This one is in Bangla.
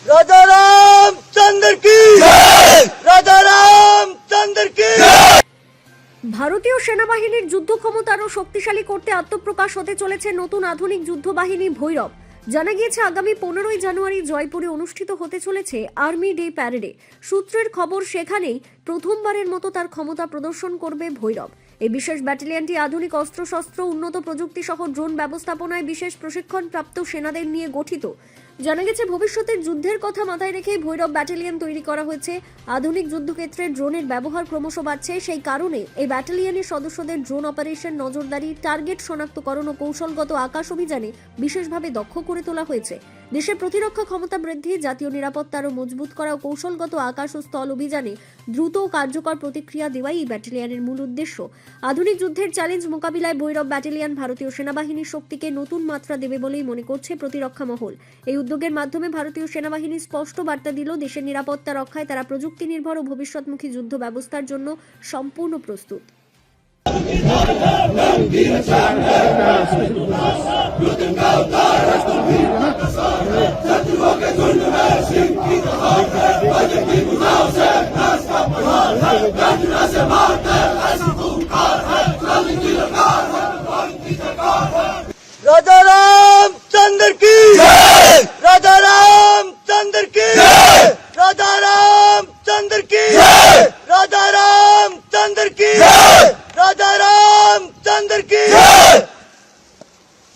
राजा रामचंद्र की राजा रामचंद्र की। ভারতীয় সেনাবাহিনীর যুদ্ধ ক্ষমতা আরও শক্তিশালী করতে আত্মপ্রকাশ হতে চলেছে নতুন আধুনিক যুদ্ধবাহিনী ভৈরব। জানা গিয়েছে আগামী 15ই জানুয়ারি জয়পুরে অনুষ্ঠিত হতে চলেছে আর্মি ডে প্যারেডে। সূত্রের খবর, সেখানেই প্রথমবারের মতো তার ক্ষমতা প্রদর্শন করবে ভৈরব। এই বিশেষ ব্যাটালিয়নটি আধুনিক অস্ত্রশস্ত্র, উন্নত প্রযুক্তি সহ ড্রোন ব্যবস্থাপনায় বিশেষ প্রশিক্ষণপ্রাপ্ত সেনাদের নিয়ে গঠিত। জানা গেছে ভবিষ্যতের যুদ্ধের কথা মাথায় রেখে ভৈরব ব্যাটালিয়ন তৈরি করা হয়েছে। আধুনিক যুদ্ধক্ষেত্রে ড্রোনের ব্যবহার ক্রমশ বাড়ছে, সেই কারণে এই ব্যাটালিয়নের সদস্যদের ড্রোন অপারেশন, নজরদারি, টার্গেট শনাক্তকরণ ও কৌশলগত আকাশ অভিযানে বিশেষভাবে দক্ষ করে তোলা হয়েছে। দেশের প্রতিরক্ষা ক্ষমতা বৃদ্ধি, জাতীয় নিরাপত্তা আরও মজবুত করা ও কৌশলগত আকাশ ও স্থল অভিযানে দ্রুত ও কার্যকর প্রতিক্রিয়া দেওয়াই এই ব্যাটালিয়নের মূল উদ্দেশ্য। আধুনিক যুদ্ধের চ্যালেঞ্জ মোকাবিলায় ভৈরব ব্যাটালিয়ন ভারতীয় সেনাবাহিনীর শক্তিকে নতুন মাত্রা দেবে বলেই মনে করছে প্রতিরক্ষা মহল। এই উদ্যোগের মাধ্যমে ভারতীয় সেনাবাহিনী স্পষ্ট বার্তা দিল, দেশের নিরাপত্তা রক্ষায় তারা প্রযুক্তি নির্ভর ও ভবিষ্যৎমুখী যুদ্ধ ব্যবস্থার জন্য সম্পূর্ণ প্রস্তুত। राजा